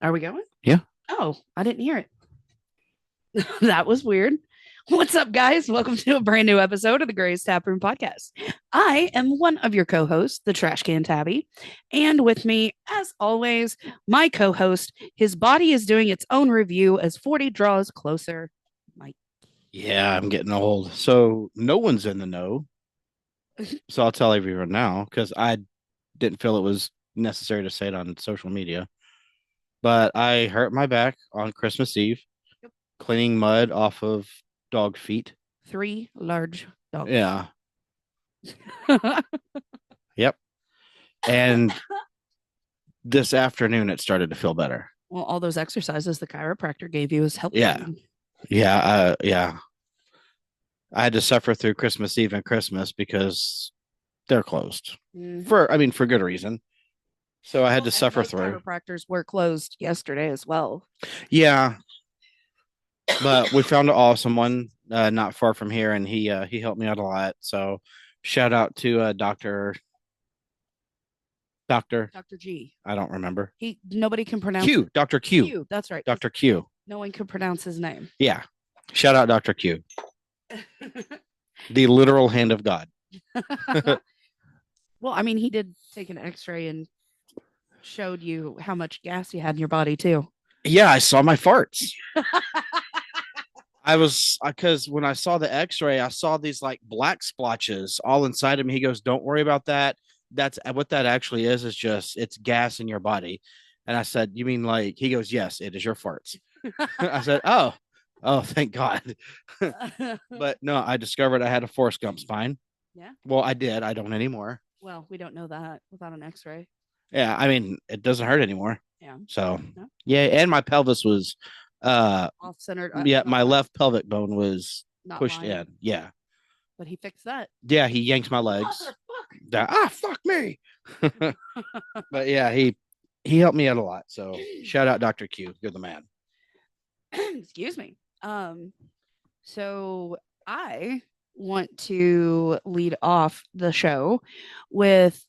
Are we going? Yeah. Oh, I didn't hear it. That was weird. What's up, guys? Welcome to a brand new episode of the Gray's Taproom podcast. I am one of your co hosts, the Trash Can Tabby. And with me, as always, my co host. His body is doing its own review as 40 draws closer. Mike. Yeah, I'm getting old. So no one's in the know. So I'll tell everyone now because I didn't feel it was necessary to say it on social media. But I hurt my back on Christmas Eve Yep. cleaning mud off of dog feet. Three large dogs. Yeah. Yep. And this afternoon it started to feel better. Well, all those exercises the chiropractor gave you has helped Yeah. you. Yeah. I had to suffer through Christmas Eve and Christmas because they're closed. Mhm. For good reason. So I had Well, to and suffer most through. chiropractors were closed yesterday as well. Yeah, but we found an awesome one not far from here, and he helped me out a lot. So shout out to Doctor. Dr. G. I don't remember. He nobody can pronounce Q. it. Doctor Q. Q. That's right. Doctor Q. No one can pronounce his name. Yeah. Shout out Doctor Q. The literal hand of God. Well, I mean, he did take an X-ray and showed you how much gas you had in your body too. Yeah, I saw my farts. I was because when I saw the X-ray, I saw these like black splotches all inside of me. He goes, "Don't worry about that. That's what that actually is. Is just it's gas in your body." And I said, "You mean like?" He goes, "Yes, it is your farts." I said, "Oh, thank God." But no, I discovered I had a Forrest Gump spine. Yeah. Well, I did. I don't anymore. Well, we don't know that without an X-ray. Yeah, I mean, it doesn't hurt anymore. Yeah. So No? yeah, and my pelvis was, Off-centered. yeah, Not my lying. left pelvic bone was Not pushed lying. in. Yeah, But he fixed that. yeah, he yanked my legs. Fuck me. But yeah, he helped me out a lot. So shout out Dr. Q. You're the man. Excuse me. So I want to lead off the show with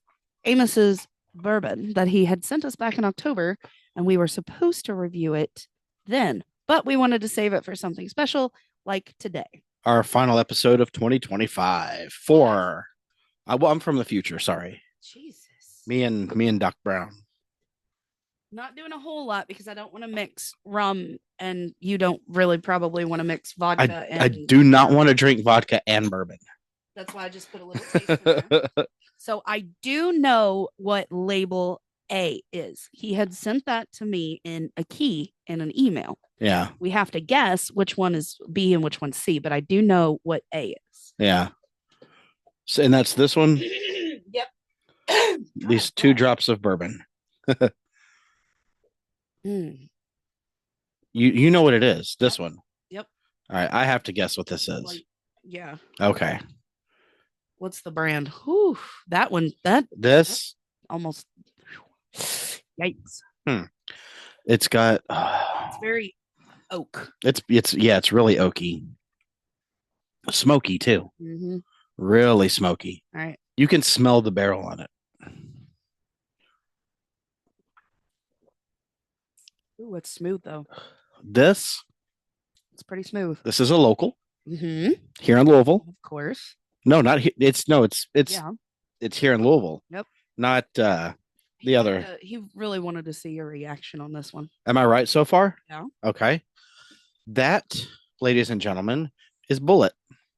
Amos's bourbon that he had sent us back in October, and we were supposed to review it then, but we wanted to save it for something special like today. Our final episode of 2025. I'm from the future. Sorry, Jesus. me and Doc Brown. Not doing a whole lot because I don't want to mix rum, and you don't really probably want to mix I vodka I and do not want to drink vodka and bourbon. that's why I just put a little taste in there. So I do know what label A is. He had sent that to me in a key in an email. Yeah, We have to guess which one is B and which one's C, but I do know what A is. yeah. So, and that's this one. Yep. These two drops of bourbon. Mm. You know what it is. This one. Yep. All right, I have to guess what this is. Like, yeah. Okay. What's the brand? Whew, that one. That This. almost. Yikes. It's got. It's very oak. It's really oaky, smoky too. Mm-hmm. Really smoky. All right. You can smell the barrel on it. Ooh, it's smooth though. This It's pretty smooth. this is a local Mm-hmm. here in Louisville. Of course. No, not here. It's Yeah. it's here in Louisville. Yep. Not the other. He really wanted to see your reaction on this one. Am I right so far? Yeah. Okay. That, ladies and gentlemen, is Bullet.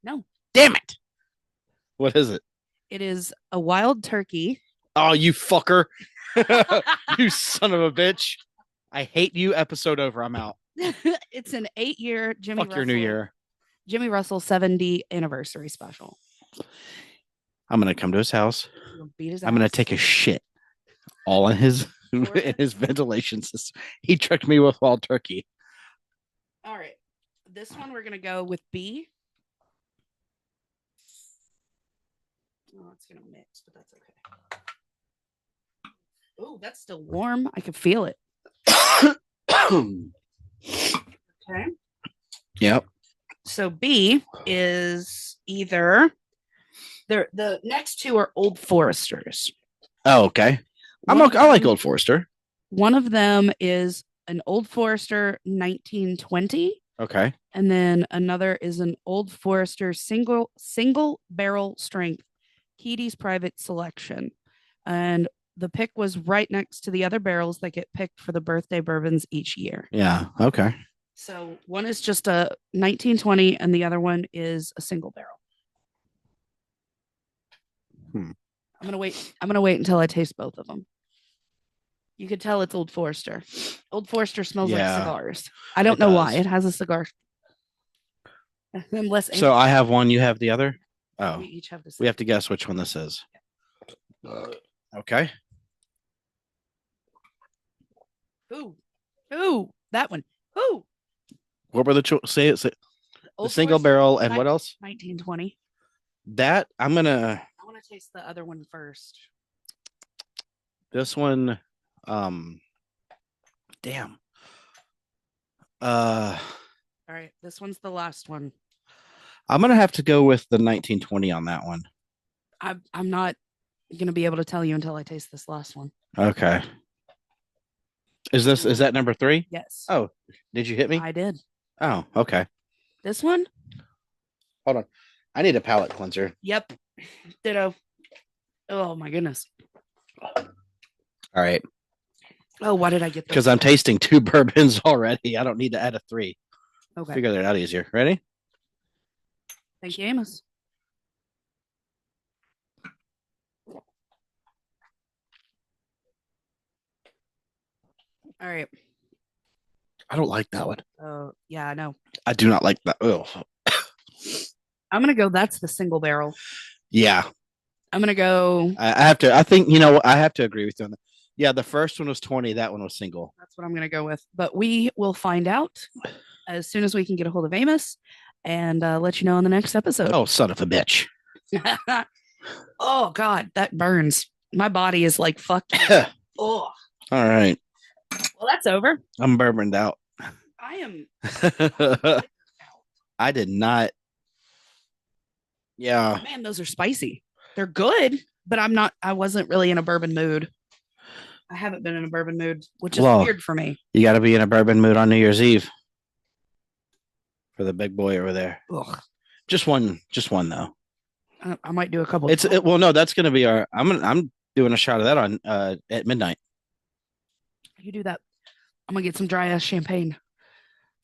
No, Damn it. What is it? it is a wild turkey. Oh, you fucker. You son of a bitch. I hate you. Episode over. I'm out. It's an 8-year Fuck your new year. Jimmy Russell 70 anniversary special. I'm gonna come to his house. Beat his I'm gonna ass. take a shit all in his in his ventilation system. He tricked me with wild turkey. All right. This one we're gonna go with B. Oh, it's gonna mix, but that's okay. Oh, that's still warm. I can feel it. Okay. Yep. So B is either the next two are Old Foresters. Oh, okay. I like Old Forester. One of them is an Old Forester 1920. Okay. And then another is an Old Forester single barrel strength Keaty's private selection. And the pick was right next to the other barrels that get picked for the birthday bourbons each year. Yeah. Okay. So one is just a 1920 and the other one is a single barrel. I'm gonna wait until I taste both of them. You could tell it's Old Forester. Old Forester smells like cigars. I don't know why. It has a cigar. Unless So I have one, you have the other. Oh, we each have the same. we have to guess which one this is. Okay. Ooh, that one. Ooh. What were the say it? The single Forester, barrel and what else? 1920. That I want to taste the other one first. This one, damn. All right, this one's the last one. I'm gonna have to go with the 1920 on that one. I'm not gonna be able to tell you until I taste this last one. Okay. Is that number 3? Yes. Oh, did you hit me? I did. Oh, okay. This one? Hold on. I need a palate cleanser. Yep. Ditto. Oh my goodness. All right. Oh, why did I get this? Because I'm tasting 2 bourbons already. I don't need to add a 3. Okay. Figure that out easier. Ready? Thank you, Amos. All right. I don't like that one. Oh, yeah, I know. I do not like that. Oh. I'm going to go, that's the single barrel. Yeah. I'm going to go. I have to, I think, I have to agree with you on that. Yeah, the first one was 20. That one was single. That's what I'm going to go with. But we will find out as soon as we can get a hold of Amos and let you know in the next episode. Oh, son of a bitch. Oh, God, that burns. My body is like, fuck. Oh. All right. Well, that's over. I'm bourboned out. I am. I did not. Yeah. Man, those are spicy. They're good, but I wasn't really in a bourbon mood. I haven't been in a bourbon mood, which is weird for me. You got to be in a bourbon mood on New Year's Eve for the big boy over there. Ugh. Just one though. I might do a couple. Well, no, that's going to be our. I'm doing a shot of that on at midnight. You do that. I'm gonna get some dry ass champagne.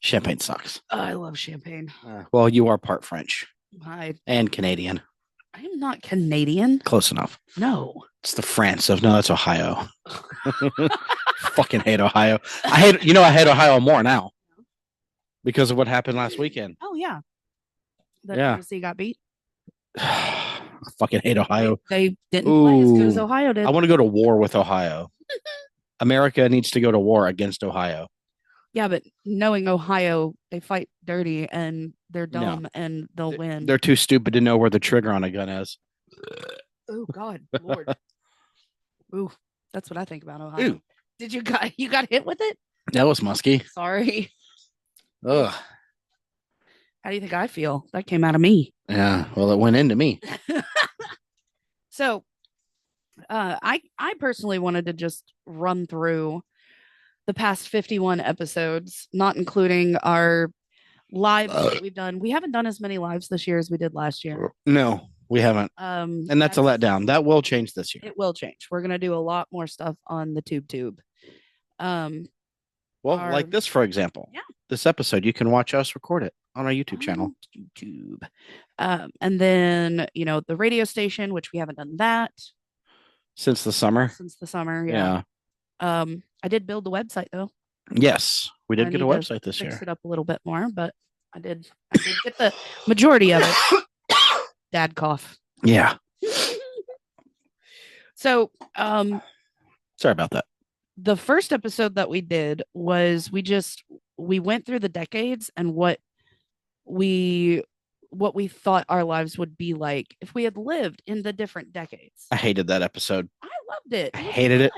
Champagne sucks. Oh, I love champagne. Well, you are part French. And Canadian. I am not Canadian. Close enough. No. It's the France of, no, that's Ohio. Fucking hate Ohio. I hate Ohio more now because of what happened last weekend. Oh, yeah. That Tennessee got beat. I fucking hate Ohio. They didn't play as good as Ohio did. I want to go to war with Ohio. America needs to go to war against Ohio. Yeah, but knowing Ohio, they fight dirty and they're dumb and they'll win. They're too stupid to know where the trigger on a gun is. Oh God, Lord. Ooh, that's what I think about Ohio. Ooh. Did you got hit with it? That was musky. Sorry. Ugh. How do you think I feel? That came out of me. Yeah, well, it went into me. So, I personally wanted to just run through the past 51 episodes, not including our lives that we've done. We haven't done as many lives this year as we did last year. No, we haven't. And that's a letdown. That will change this year. It will change. We're going to do a lot more stuff on the tube. Like this, for example. Yeah. This episode, you can watch us record it on our YouTube channel. YouTube. And then, the radio station, which we haven't done that. Since the summer, yeah. I did build the website though. Yes, we did get a website this year. Fix it up a little bit more, but I did get the majority of it. Dad cough. Yeah. So, sorry about that. The first episode that we did was we went through the decades and what we thought our lives would be like if we had lived in the different decades. I hated that episode. I loved it. I hated it.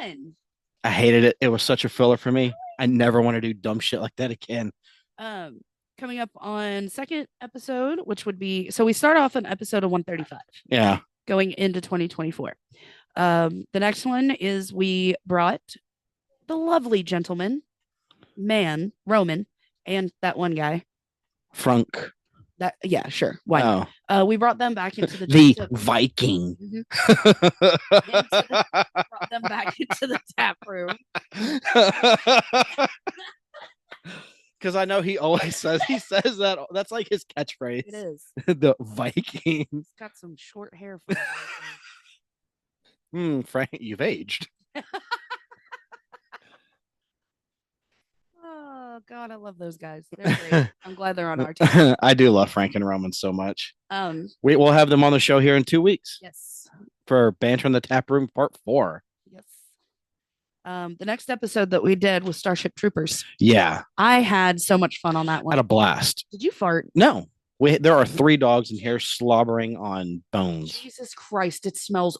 I hated it. It was such a filler for me. I never want to do dumb shit like that again. Coming up on second episode, which would be, so we start off on episode of 135. Yeah. Going into 2024. The next one is we brought the lovely gentleman, Man, Roman, and that one guy. Frank. That yeah, sure. Why not? We brought them back into the The to, Viking. Mhm. Brought them back into the tap room. Because I know he always says that. That's like his catchphrase. It is. The Viking. He's got some short hair for Frank, you've aged. Oh God, I love those guys. They're great. I'm glad they're on our team. I do love Frank and Roman so much. Um, We'll have them on the show here in 2 weeks. Yes. For Banter in the Tap Room Part 4. Yes. The next episode that we did was Starship Troopers. Yeah. I had so much fun on that one. Had a blast. Did you fart? No. There are 3 dogs in here slobbering on bones. Jesus Christ, it smells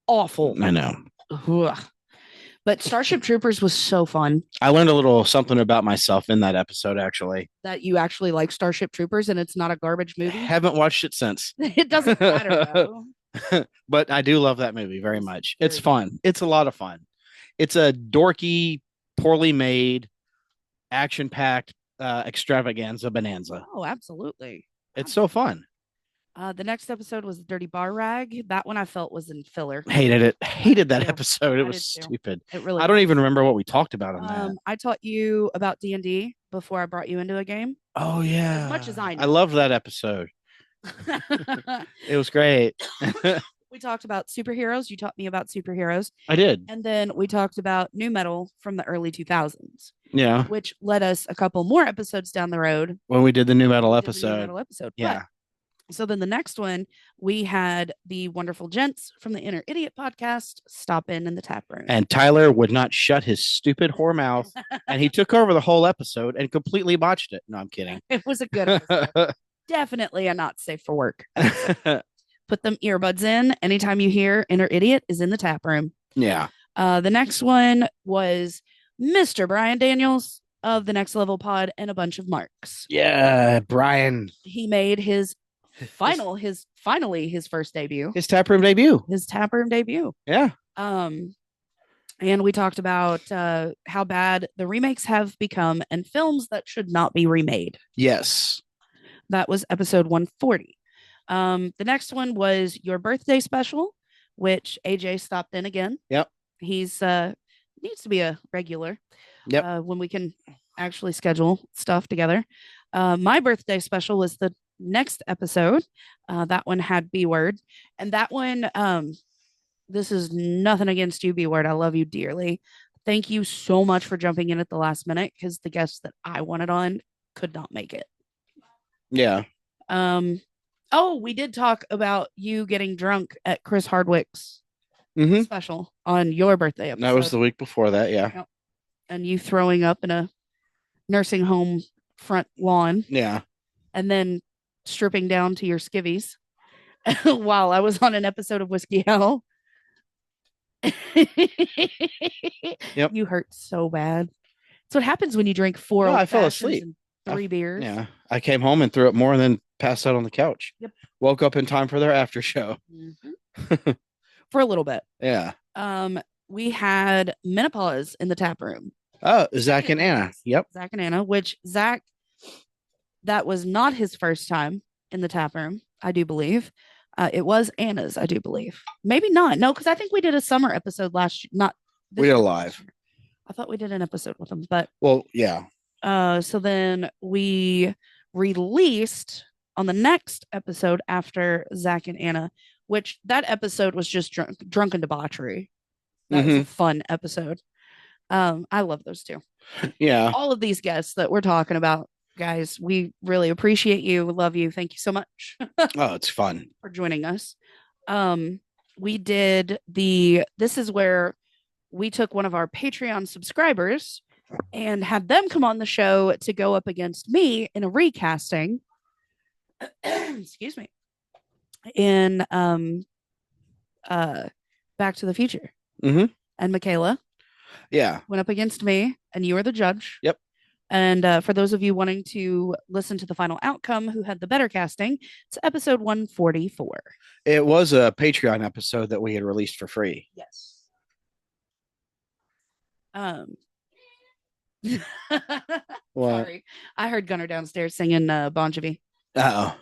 awful. I know. Ugh. But Starship Troopers was so fun. I learned a little something about myself in that episode, actually. That you actually like Starship Troopers and it's not a garbage movie? Haven't watched it since. It doesn't matter, though. But I do love that movie very much. It's fun. It's a lot of fun. It's a dorky, poorly made, action-packed extravaganza bonanza. Oh, absolutely. It's so fun. The next episode was the Dirty Bar Rag. That one I felt was in filler. Hated it. Hated that episode. It was stupid. It really. I don't even remember what we talked about on that. I taught you about D&D before I brought you into a game. Oh yeah. As much as I know. I loved that episode. It was great. We talked about superheroes. You taught me about superheroes. I did. And then we talked about new metal from the early 2000s. Yeah. Which led us a couple more episodes down the road. When we did the new metal episode. Yeah. But, so then the next one, we had the wonderful gents from the Inner Idiot podcast stop in the tap room. And Tyler would not shut his stupid whore mouth. And he took over the whole episode and completely botched it. No, I'm kidding. It was a good episode. Definitely a not safe for work episode. Put them earbuds in. Anytime you hear Inner Idiot is in the tap room. Yeah. The next one was Mr. Brian Daniels of the Next Level Pod and a bunch of marks. Yeah, Brian. He made his finally his first debut. His taproom debut. His taproom debut. Yeah. And we talked about how bad the remakes have become and films that should not be remade. Yes. That was episode 140. The next one was your birthday special, which AJ stopped in again. Yep. He's needs to be a regular. Yep. When we can actually schedule stuff together. My birthday special was the next episode. That one had B word, and that one this is nothing against you, B word. I love you dearly. Thank you so much for jumping in at the last minute because the guests that I wanted on could not make it. Yeah. Oh, we did talk about you getting drunk at Chris Hardwick's special on your birthday episode. That was the week before that, yeah. Yep. And you throwing up in a nursing home front lawn. Yeah. And then stripping down to your skivvies while I was on an episode of Whiskey Hell. Yep. You hurt so bad. That's what happens when you drink 4 I fell asleep. And 3 beers. Yeah. I came home and threw up more and then passed out on the couch. Yep. Woke up in time for their after show. Mm-hmm. For a little bit. Yeah. We had menopause in the tap room. Oh, Zach and Anna. Yep. Zach and Anna, which Zach, that was not his first time in the tap room, I do believe. It was Anna's, I do believe. Maybe not. No, because I think we did a summer episode last year. Not we did a live. I thought we did an episode with him, but well, yeah. So then we released on the next episode after Zach and Anna, which that episode was just drunken debauchery. That was a fun episode. I love those two. Yeah. All of these guests that we're talking about, guys, we really appreciate you. Love you. Thank you so much. Oh, it's fun for joining us. We did this is where we took one of our Patreon subscribers and had them come on the show to go up against me in a recasting. Excuse me. In Back to the Future. And Michaela. Yeah. Went up against me, and you were the judge. Yep. And for those of you wanting to listen to the final outcome, who had the better casting, it's episode 144. It was a Patreon episode that we had released for free. Yes. What? Sorry. I heard Gunner downstairs singing Bon Jovi. Oh.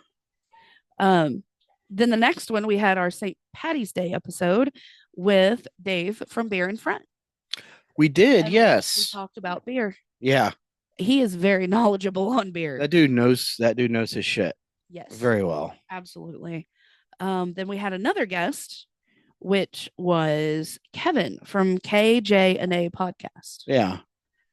Um, then the next one, we had our St. Patty's Day episode with Dave from Beer in Front. We did, And we yes. talked about beer. Yeah. He is very knowledgeable on beer. That dude knows his shit. Yes. Very well. Absolutely. Then we had another guest, which was Kevin from KJ and A podcast. Yeah.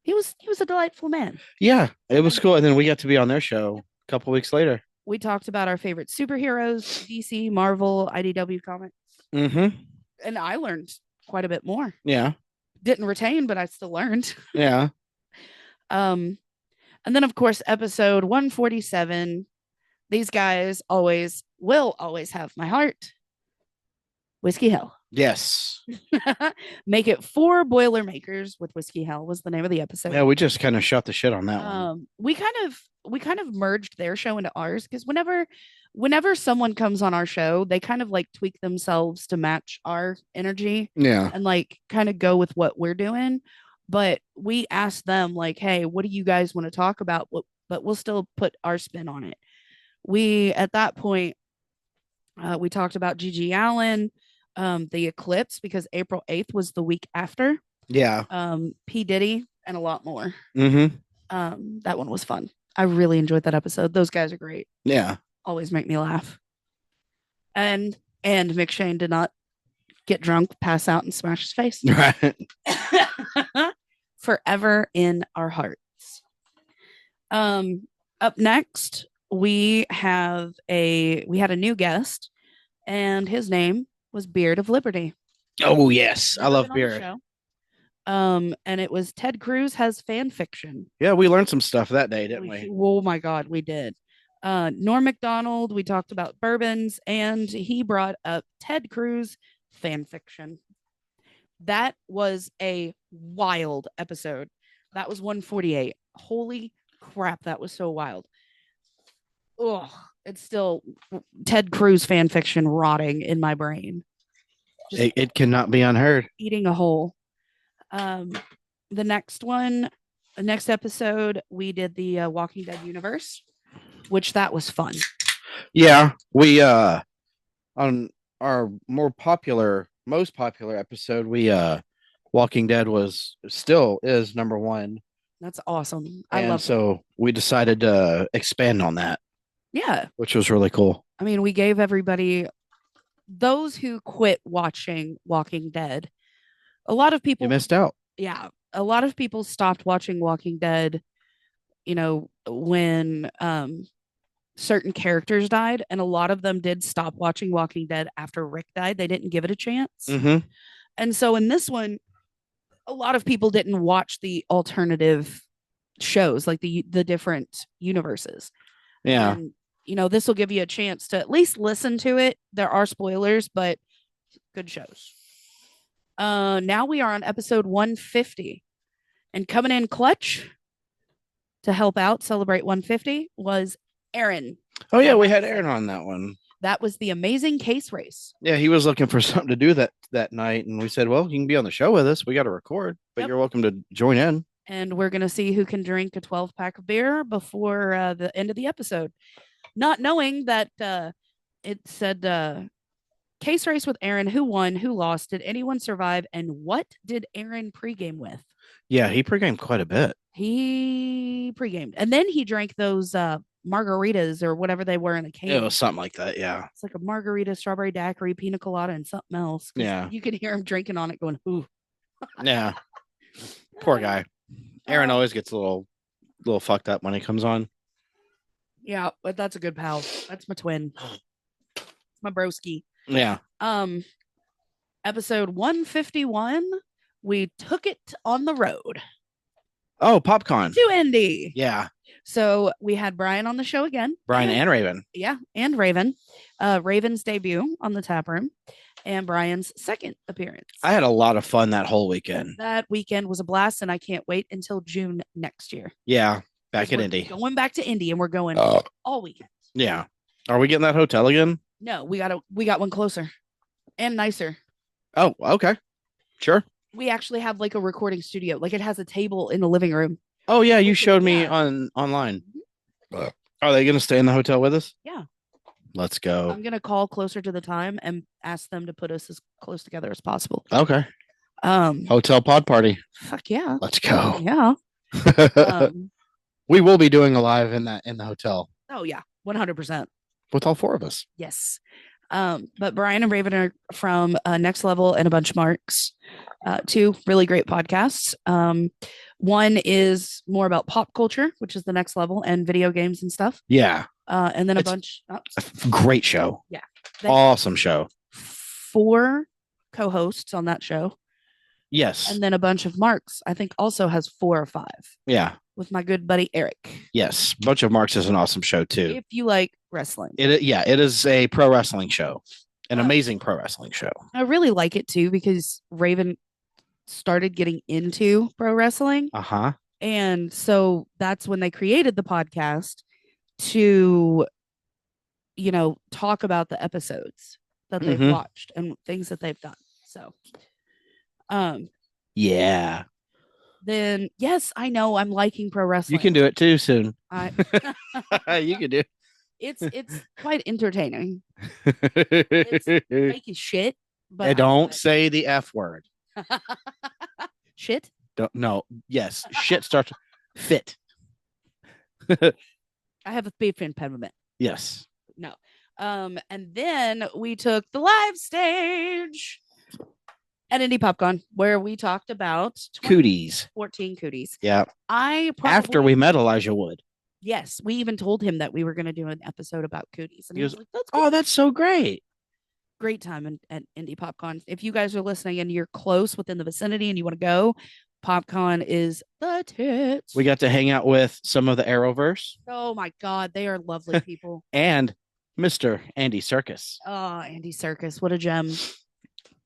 He was a delightful man. Yeah, it was cool. And then we got to be on their show a couple weeks later. We talked about our favorite superheroes, DC, Marvel, IDW comics. Mm-hmm. And I learned quite a bit more. Yeah. Didn't retain, but I still learned. Yeah. And then of course, episode 147. These guys will always have my heart. Whiskey Hell. Yes. Make it 4 Boilermakers with Whiskey Hell was the name of the episode. Yeah, we just kind of shot the shit on that one. We kind of merged their show into ours because whenever someone comes on our show, they kind of like tweak themselves to match our energy. Yeah. And like kind of go with what we're doing. But we asked them like, hey, what do you guys want to talk about? But we'll still put our spin on it. We at that point we talked about Gigi Allen, the eclipse because April 8th was the week after. Yeah. P. Diddy and a lot more. Mm-hmm. That one was fun. I really enjoyed that episode. Those guys are great. Yeah. Always make me laugh. And McShane did not get drunk, pass out, and smash his face. Right. Forever in our hearts. Up next, we had a new guest, and his name was Beard of Liberty. Oh yes, I Never love been on the beer. show. And it was Ted Cruz has fan fiction. Yeah, we learned some stuff that day, didn't we? Oh my God, we did. Norm Macdonald, we talked about bourbons, and he brought up Ted Cruz fan fiction. That was a wild episode. That was 148. Holy crap, that was so wild. Oh, it's still Ted Cruz fan fiction rotting in my brain. It cannot be unheard. Eating a hole. The next episode, we did the Walking Dead universe, which that was fun. Yeah, we on our most popular episode, we Walking Dead still is number 1. That's awesome. I love it. So we decided to expand on that. Yeah, which was really cool. I mean, we gave everybody, those who quit watching Walking Dead, a lot of people missed out. Yeah, a lot of people stopped watching Walking Dead, when certain characters died, and a lot of them did stop watching Walking Dead after Rick died. They didn't give it a chance. Mm-hmm. And so in this one, a lot of people didn't watch the alternative shows, like the different universes. Yeah. And, this will give you a chance to at least listen to it. There are spoilers, but good shows. Now we are on episode 150, and coming in clutch to help out celebrate 150 was Aaron. Oh yeah, we had Aaron on that one. That was the amazing case race. Yeah, he was looking for something to do that night, and we said, well, you can be on the show with us. We got to record, but you're welcome to join in. And we're going to see who can drink a 12-pack of beer before the end of the episode. Not knowing that it said case race with Aaron, who won, who lost, did anyone survive, and what did Aaron pregame with? Yeah, he pregamed quite a bit. He pregamed, and then he drank those margaritas or whatever they were in a can. It was something like that, yeah. It's like a margarita, strawberry daiquiri, pina colada, and something else. Yeah. You could hear him drinking on it going, ooh. Yeah. Poor guy. Aaron always gets a little fucked up when he comes on. Yeah, but that's a good pal. That's my twin. It's my broski. Yeah. Episode 151, we took it on the road. Oh, PopCon. To Indy. Yeah. So we had Brian on the show again. Brian and Raven. Yeah, and Raven. Raven's debut on the Taproom and Brian's second appearance. I had a lot of fun that whole weekend. That weekend was a blast, and I can't wait until June next year. Yeah, back in Indy. Going back to Indy, and we're going all weekend. Yeah. Are we getting that hotel again? No, we got one closer and nicer. Oh, okay. Sure. We actually have like a recording studio. Like it has a table in the living room Oh yeah, you Hopefully, showed me yeah. on online. Are they gonna stay in the hotel with us? Yeah. Let's go. I'm gonna call closer to the time and ask them to put us as close together as possible. Okay. Um, Hotel pod party. fuck yeah. Let's go. Yeah. Um, We will be doing a live in the hotel oh yeah, 100%. with all four of us. Yes. But Brian and Raven are from Next Level and a bunch of marks. Two really great podcasts. One is more about pop culture, which is the next level, and video games and stuff. Yeah. And then a It's bunch. Great show. Yeah. Awesome show. 4 co-hosts on that show. Yes. And then a bunch of marks. I think also has 4 or 5. Yeah. With my good buddy Eric. Yes. Bunch of Marks is an awesome show too. If you like wrestling. It is a pro wrestling show. An amazing pro wrestling show. I really like it too because Raven started getting into pro wrestling. Uh-huh. And so that's when they created the podcast to, talk about the episodes that they've watched and things that they've done. So, yeah. Then yes, I know I'm liking pro wrestling. You can do it too soon. You can do it. It's quite entertaining. It's fake as shit. But don't say the F word. Shit? No. Yes. Shit starts fit. I have a beef impediment. Yes. No. And then we took the live stage at Indie PopCon where we talked about cooties. 14 cooties. Yeah. After we met Elijah Wood. Yes, we even told him that we were going to do an episode about cooties, and he was like, "That's cool. Oh, that's so great." Great time at Indie PopCon. If you guys are listening and you're close within the vicinity and you want to go, PopCon is the tits. We got to hang out with some of the Arrowverse. Oh my God, they are lovely people. And Mr. Andy Serkis. Oh, Andy Serkis, what a gem.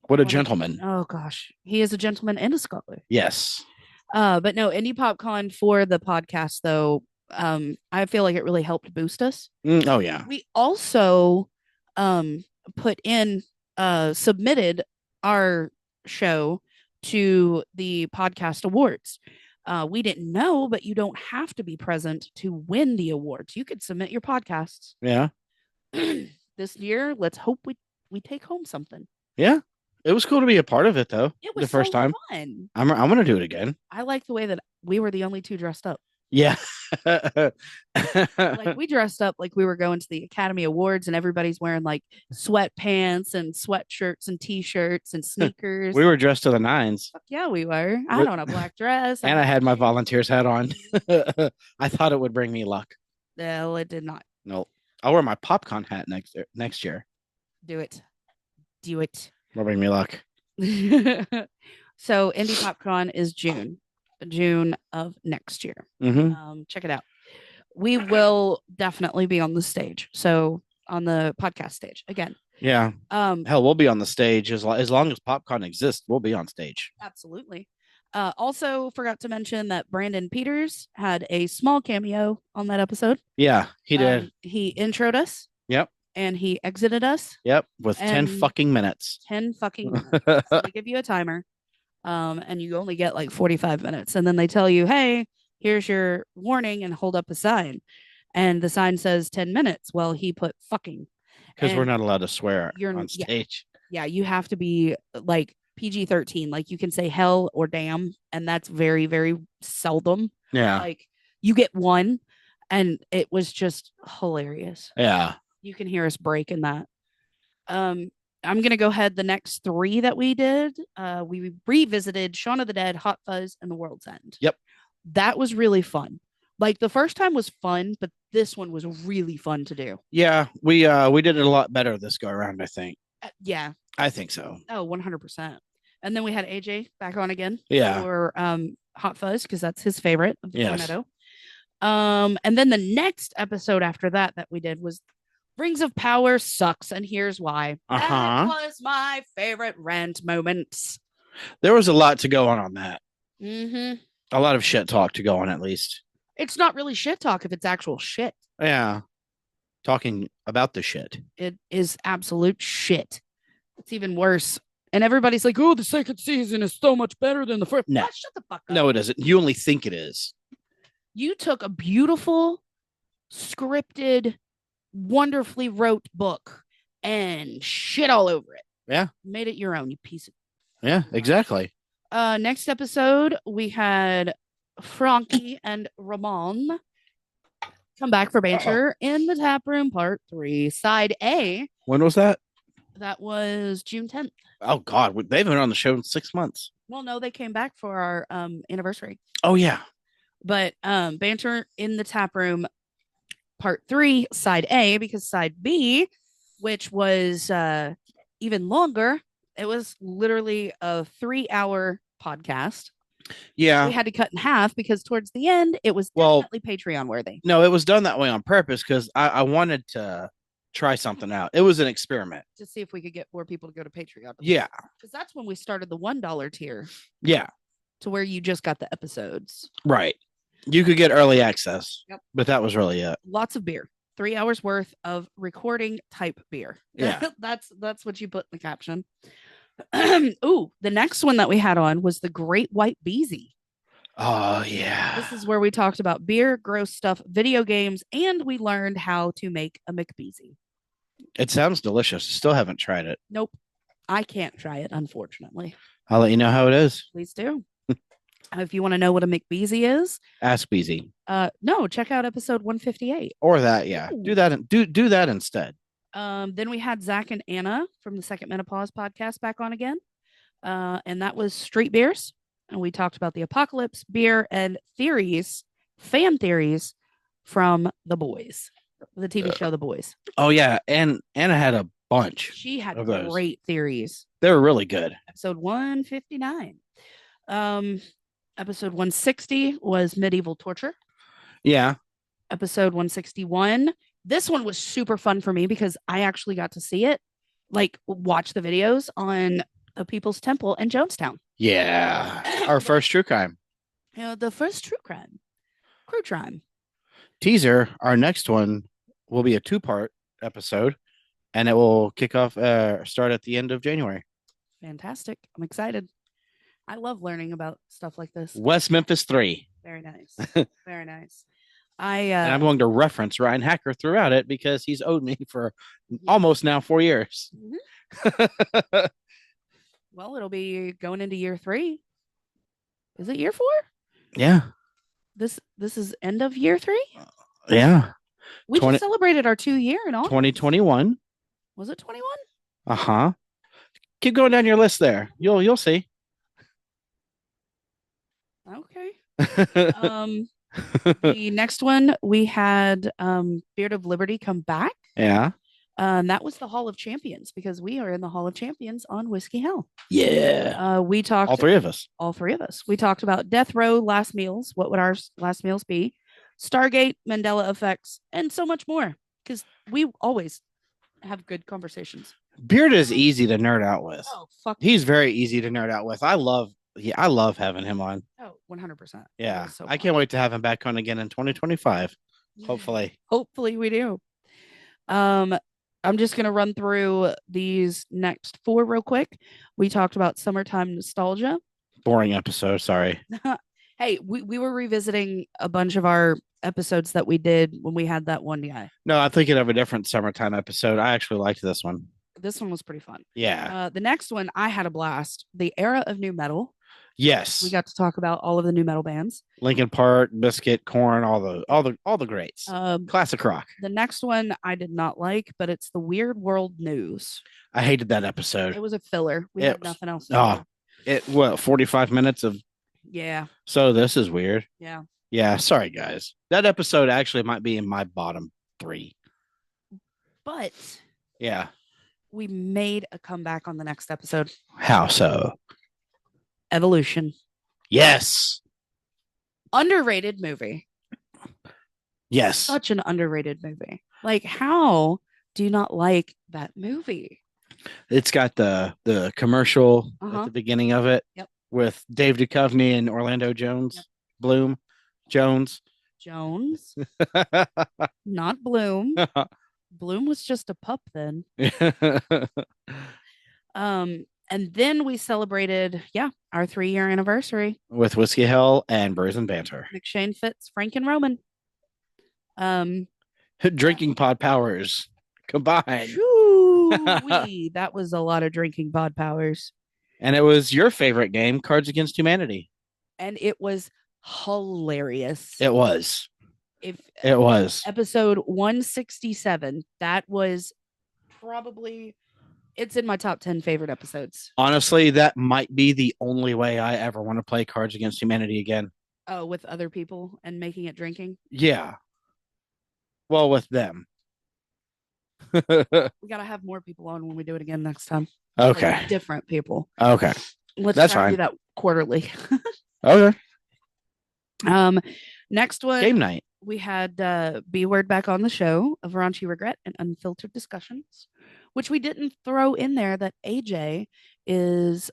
What a gentleman. Oh gosh, he is a gentleman and a scholar. Yes. But no, Indie PopCon for the podcast though, I feel like it really helped boost us. Oh yeah. We also submitted our show to the podcast awards. We didn't know, but you don't have to be present to win the awards. You could submit your podcasts. Yeah. This year, let's hope we take home something. Yeah. It was cool to be a part of it though. It was the first time. Fun. I'm going to do it again. I like the way that we were the only 2 dressed up. Yeah. Like we dressed up like we were going to the Academy Awards and everybody's wearing like sweatpants and sweatshirts and t-shirts and sneakers. We were dressed to the nines. Fuck yeah, we were. I had on a black dress. And I had my volunteer's hat on. I thought it would bring me luck. No, it did not. No. I'll wear my PopCon hat next year. Do it. Will bring me luck. So Indie PopCon is June of next year. Check it out. We will definitely be on the stage. So on the podcast stage again. Yeah. Hell, we'll be on the stage as long as PopCon exists. We'll be on stage. Absolutely. Also forgot to mention that Brandon Peters had a small cameo on that episode. Yeah, he did. He introed us. Yep. And he exited us. Yep. With 10 fucking minutes. 10 fucking minutes. So they give you a timer. And you only get like 45 minutes. And then they tell you, hey, here's your warning, and hold up a sign. And the sign says 10 minutes. Well, he put fucking. Because we're not allowed to swear on stage. Yeah, you have to be like PG-13. Like you can say hell or damn. And that's very, very seldom. Yeah. Like you get one. And it was just hilarious. Yeah. You can hear us break in that. I'm going to go ahead. The next 3 that we did, we revisited Shaun of the Dead, Hot Fuzz, and The World's End. Yep. That was really fun. Like the first time was fun, but this one was really fun to do. Yeah, we did it a lot better this go around, I think. Yeah. I think so. Oh, 100%. And then we had AJ back on again. Yeah. For Hot Fuzz, because that's his favorite of the yes. Tornado. And then the next episode after that we did was Rings of Power sucks, and here's why. That was my favorite rant moments. There was a lot to go on that. Mm-hmm. A lot of shit talk to go on, at least. It's not really shit talk if it's actual shit. Yeah. Talking about the shit. It is absolute shit. It's even worse. And everybody's like, oh, the second season is so much better than the first. No. Shut the fuck up. No, it isn't. You only think it is. You took a beautiful, scripted, wonderfully wrote book and shit all over it. Yeah. Made it your own, you piece of. Yeah, exactly. Next episode, we had Frankie and Ramon come back for banter in the tap room part 3, side A. When was that? That was June 10th. Oh God, they've been on the show in 6 months. Well, no, they came back for our anniversary. Oh yeah. But banter in the tap room part 3, side A, because side B, which was even longer, it was literally a 3-hour podcast. Yeah. We had to cut in half because towards the end, it was Well, definitely Patreon worthy. No, it was done that way on purpose because I wanted to try something out. It was an experiment. To see if we could get more people to go to Patreon. Yeah. Because that's when we started the $1 tier. Yeah. To where you just got the episodes. Right. You could get early access. Yep. But that was really it. Lots of beer. 3 hours worth of recording type beer. Yeah. That's what you put in the caption. Ooh, the next one that we had on was the Great White Beezy. Oh yeah. This is where we talked about beer, gross stuff, video games, and we learned how to make a McBeezy. It sounds delicious. Still haven't tried it. Nope. I can't try it, unfortunately. I'll let you know how it is. Please do. If you want to know what a McBeezy is, ask Beezy. No, check out episode 158. Or that, yeah. Ooh. Do that. Do that instead. Then we had Zach and Anna from the Second Menopause podcast back on again. And that was Street Beers. And we talked about the apocalypse, beer, and theories, fan theories from The Boys, the TV show The Boys. Oh, yeah. And Anna had a bunch. She had great theories. They were really good. Episode 159. Episode 160 was medieval torture. Yeah. Episode 161. This one was super fun for me because I actually got to see it, like watch the videos on the People's Temple in Jonestown. Yeah. Our first true crime. The first true crime. Crew crime. Teaser, our next one will be a 2-part episode, and it will kick off, start at the end of January. Fantastic. I'm excited. I love learning about stuff like this. West Memphis 3. Very nice. Very nice. And I'm going to reference Ryan Hacker throughout it because he's owed me for almost now 4 years. Mm-hmm. Well, it'll be going into year 3. Is it year 4? Yeah. This is end of year 3? Yeah. We just celebrated our 2-year in August. 2021. Was it 21? Uh-huh. Keep going down your list there. You'll see. Okay. The next one we had Beard of Liberty come back. Yeah. And that was the Hall of Champions because we are in the Hall of Champions on Whiskey Hell. Yeah. We talked all three of us. We talked about Death Row last meals. What would our last meals be? Stargate, Mandela effects, and so much more. Because we always have good conversations. Beard is easy to nerd out with. Oh, fuck. He's very easy to nerd out with. I love having him on. Oh, 100%. Yeah. So I can't wait to have him back on again in 2025. Hopefully. Hopefully we do. I'm just going to run through these next 4 real quick. We talked about summertime nostalgia. Boring episode. Sorry. Hey, we were revisiting a bunch of our episodes that we did when we had that one guy. No, I'm thinking of a different summertime episode. I actually liked this one. This one was pretty fun. Yeah. The next one, I had a blast. The era of new metal. Yes. We got to talk about all of the new metal bands. Linkin Park, Biscuit, Korn, all the greats. Classic rock. The next one I did not like, but it's the Weird World News. I hated that episode. It was a filler. We had nothing else to do. 45 minutes of. Yeah. So this is weird. Yeah. Yeah. Sorry, guys. That episode actually might be in my bottom 3. But. Yeah. We made a comeback on the next episode. How so? Evolution. Yes. Underrated movie. Yes. Such an underrated movie. Like, how do you not like that movie? It's got the commercial at the beginning of it. Yep. With Dave Duchovny and Orlando Jones. Yep. Bloom. Jones. Not Bloom. Bloom was just a pup then. And then we celebrated, yeah, our 3 year anniversary. with Whiskey Hill and Brews and Banter. McShane Fitz, Frank and Roman. Um, Drinking pod powers combined. that was a lot of drinking pod powers. And it was your favorite game, Cards Against Humanity. And it was hilarious. It was. If It was. Episode 167, that was probably, it's in my top 10 favorite episodes. Honestly, that might be the only way I ever want to play Cards Against Humanity again. Oh, with other people and making it drinking? Yeah. Well, with them. We got to have more people on when we do it again next time. Okay. Like different people. Okay. Let's That's try to fine. do that quarterly. Okay. Next one. Game night. We had B Word back on the show of Raunchy Regret and Unfiltered Discussions, which we didn't throw in there that AJ is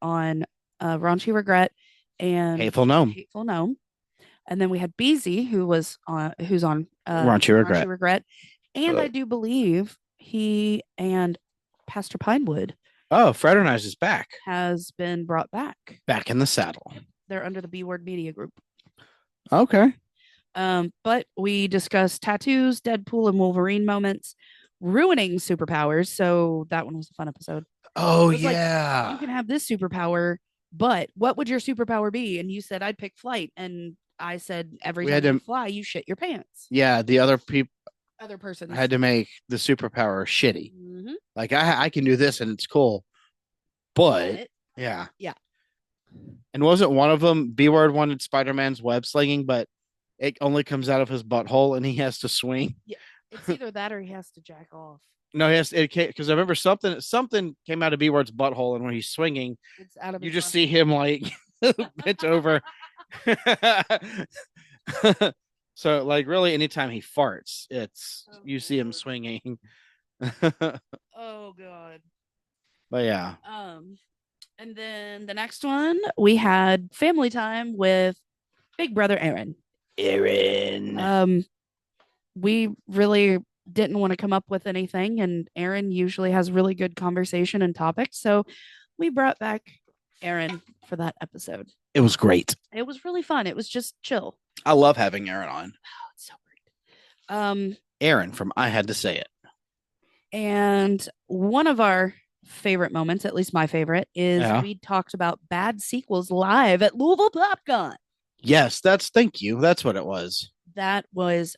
on Raunchy Regret and Hateful Gnome. Hateful Gnome. And then we had Beezy, who's on Raunchy Regret. Regret. And I do believe he and Pastor Pinewood Oh, Fraternize is back. has been brought back. Back in the saddle. They're under the B Word Media Group. Okay. But we discussed tattoos, Deadpool, and Wolverine moments, ruining superpowers. So that one was a fun episode. Oh, It was like, yeah. you can have this superpower, but what would your superpower be? And you said, I'd pick flight. And I said, every We time had you to- fly, you shit your pants. Yeah, the other people Other person had to make the superpower shitty. Mhm. Like, I can do this and it's cool. But, yeah. Yeah. And wasn't one of them, B Word wanted Spider-Man's web slinging, but it only comes out of his butthole and he has to swing. It's either that or he has to jack off. No, he has because I remember something came out of B Word's butthole, and when he's swinging, It's out of you his just butthole. see him like bent over. So, like, really, anytime he farts, you see him swinging. Oh god. But yeah, And then the next one we had family time with Big Brother Aaron. Aaron. We really didn't want to come up with anything, and Aaron usually has really good conversation and topics, so we brought back Aaron for that episode. It was great. It was really fun. It was just chill. I love having Aaron on. Oh, it's so great. Aaron from I Had to Say It. And one of our favorite moments, at least my favorite, is we talked about bad sequels live at Louisville PopCon. Yes, thank you. That's what it was. That was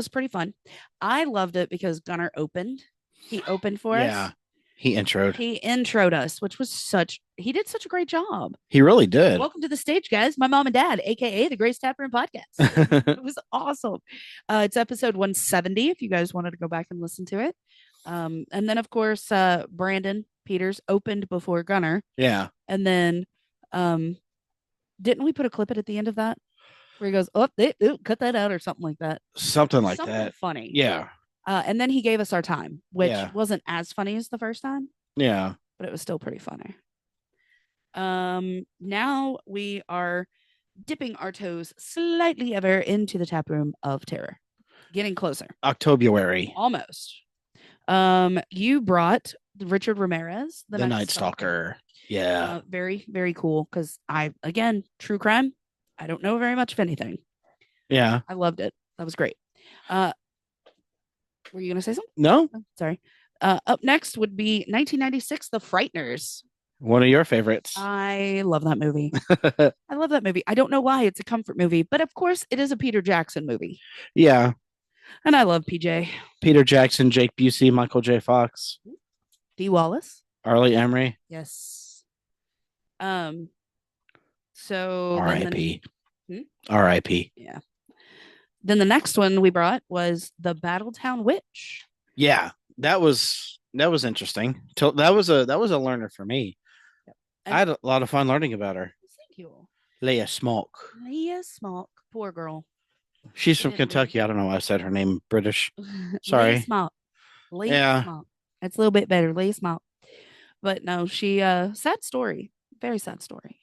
pretty fun. I loved it because Gunnar opened. He opened for us. Yeah. He introed us, which was he did such a great job. He really did. Welcome to the stage, guys. My mom and dad, aka the Grace Taproom Podcast. It was awesome. It's episode 170 if you guys wanted to go back and listen to it. And then of course Brandon Peters opened before Gunnar. Yeah. And then didn't we put a clip at the end of that where he goes, cut that out or something like that? Something like that. Funny. Yeah. And then he gave us our time, which Yeah. wasn't as funny as the first time. Yeah. But it was still pretty funny. Now we are dipping our toes slightly ever into the tap room of terror. Getting closer. Octobuary. Almost. You brought Richard Ramirez, the Night Stalker. Yeah. Very, very cool. Because again, true crime. I don't know very much of anything. Yeah. I loved it. That was great. Were you going to say something? No. Oh, sorry. Up next would be 1996, The Frighteners. One of your favorites. I love that movie. I love that movie. I don't know why it's a comfort movie, but of course it is a Peter Jackson movie. Yeah. And I love PJ. Peter Jackson, Jake Busey, Michael J. Fox. Dee Wallace. Arlie Emery. Yes. So R.I.P. R.I.P. Yeah. Then the next one we brought was The Battletown Witch. Yeah, that was interesting. That was a learner for me. Yep. I had a lot of fun learning about her. Thank you. Leah Smoke. Leah Smoke. Poor girl. She's from Kentucky. I don't know why I said her name British. Sorry. Leah Smoke. Leah Smoke. It's a little bit better. Leah Smoke. But no, she sad story. Very sad story.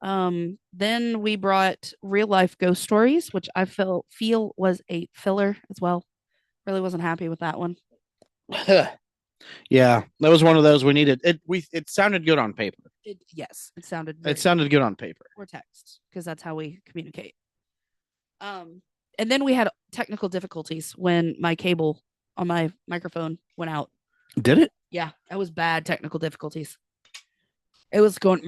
Then we brought Real Life Ghost Stories, which I feel was a filler as well. Really wasn't happy with that one. Yeah, that was one of those we needed. It sounded good on paper. Yes, it sounded It very sounded good on paper. or text because that's how we communicate. Um, and then we had technical difficulties when my cable on my microphone went out. Did it? Yeah, that was bad technical difficulties. It was going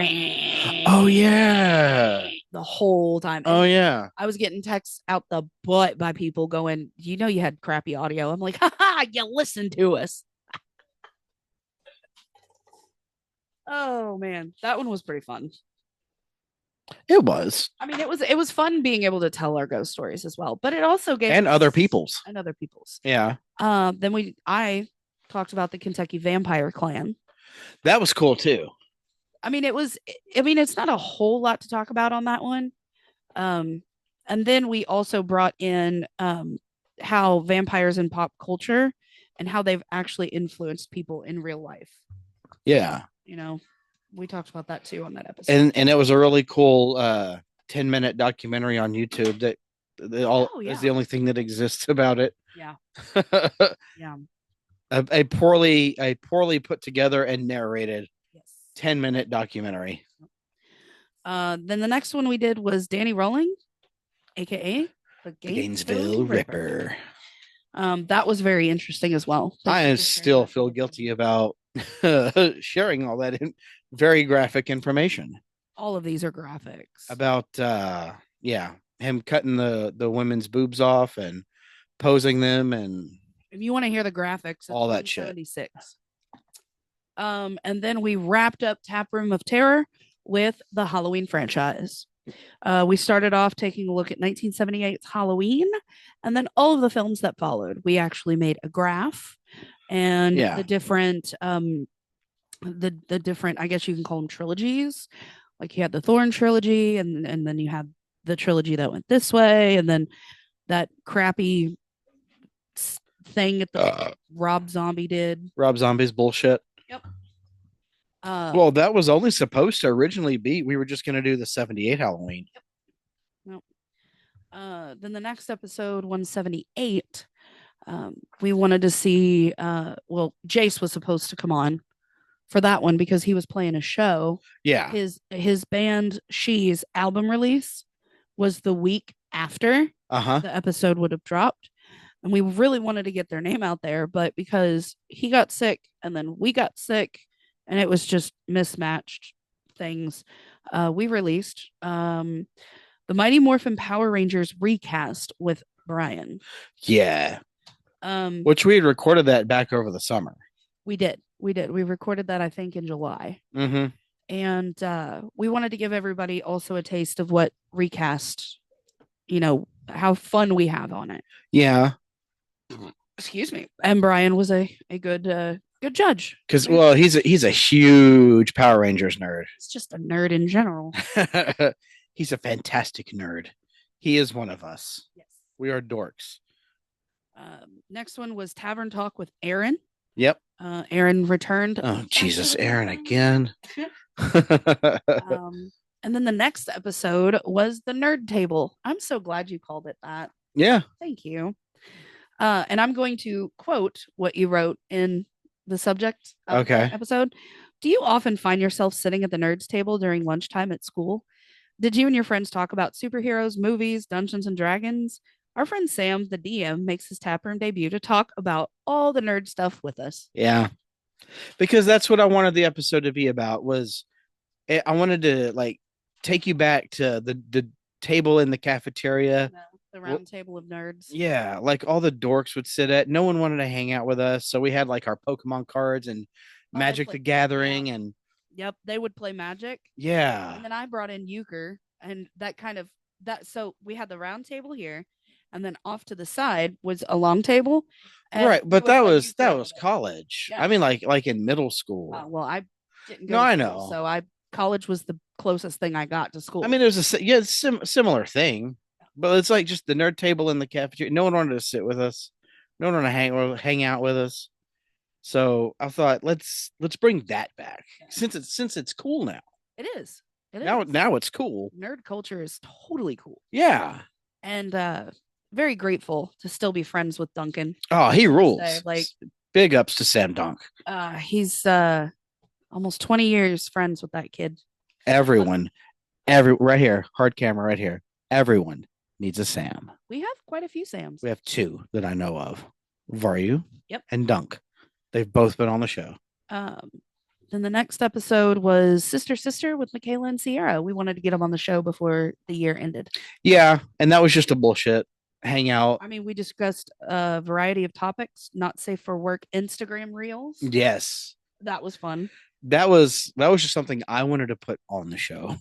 Oh yeah. the whole time. Oh And yeah. I was getting texts out the butt by people going, you know, you had crappy audio. I'm like, haha, you listen to us. Oh man, that one was pretty fun. It was. I mean, it was fun being able to tell our ghost stories as well, but it also gave And us, other people's. and other people's. Yeah. Then I talked about the Kentucky Vampire Clan. That was cool too. I mean, it's not a whole lot to talk about on that one. Um, and then we also brought in how vampires in pop culture and how they've actually influenced people in real life. Yeah. You know, we talked about that too on that episode. And it was a really cool 10-minute documentary on YouTube that is the only thing that exists about it. Yeah. Yeah. A poorly put together and narrated 10-minute documentary. Then the next one we did was Danny Rolling, aka the Gainesville Ripper. That was very interesting as well. I still feel guilty about sharing all that very graphic information. All of these are graphics about him cutting the women's boobs off and posing them, and if you want to hear the graphics, all that shit. And then we wrapped up Taproom of Terror with the Halloween franchise. We started off taking a look at 1978's Halloween, and then all of the films that followed. We actually made a graph and the different the different, I guess you can call them trilogies. Like you had the Thorn trilogy, and then you had the trilogy that went this way, and then that crappy thing that Rob Zombie did. Rob Zombie's bullshit. Yep. Well, that was only supposed to originally be. We were just going to do the 78 Halloween. Yep. Nope. Then the next episode, 178, we wanted to see. Jace was supposed to come on for that one because he was playing a show. Yeah. His band She's album release was the week after the episode would have dropped. And we really wanted to get their name out there, but because he got sick and then we got sick and it was just mismatched things, we released the Mighty Morphin Power Rangers recast with Brian. Yeah. Which we had recorded that back over the summer. We did. We recorded that, I think, in July. Mm-hmm. And we wanted to give everybody also a taste of what recast, how fun we have on it. Yeah. Excuse me. And Brian was a good judge. Because he's a huge Power Rangers nerd. He's just a nerd in general. He's a fantastic nerd. He is one of us. Yes. We are dorks. Next one was Tavern Talk with Aaron. Yep. Aaron returned. Oh, Jesus, Aaron again. And then the next episode was the Nerd Table. I'm so glad you called it that. Yeah. Thank you. And I'm going to quote what you wrote in the subject of the episode. Do you often find yourself sitting at the nerds table during lunchtime at school? Did you and your friends talk about superheroes, movies, Dungeons and Dragons? Our friend Sam, the DM, makes his taproom debut to talk about all the nerd stuff with us. Yeah. Because that's what I wanted the episode to be about. I wanted to take you back to the table in the cafeteria. The round table of nerds. Yeah, all the dorks would sit at. No one wanted to hang out with us, so we had our Pokemon cards and Magic the Gathering, and yep, they would play Magic. Yeah, and then I brought in euchre, and so we had the round table here, and then off to the side was a long table. Right, but that was college. Yeah. I mean, like in middle school. Well, I didn't go. No, I know. So college was the closest thing I got to school. I mean, it was a similar thing. But it's just the nerd table in the cafeteria. No one wanted to sit with us. No one wanted to hang out with us. So I thought, let's bring that back since it's cool now. It is. Now it's cool. Nerd culture is totally cool. Yeah. And very grateful to still be friends with Duncan. Oh, he rules. Big ups to Sam Donk. He's almost 20 years friends with that kid. Everyone, right here, hard camera right here. Everyone needs a Sam. We have quite a few Sams. We have two that I know of. Varyu Yep. and Dunk. They've both been on the show. Then the next episode was Sister Sister with Michaela and Sierra. We wanted to get them on the show before the year ended. Yeah, and that was just a bullshit hangout. I mean, we discussed a variety of topics, not safe for work Instagram reels. Yes. That was fun. That was just something I wanted to put on the show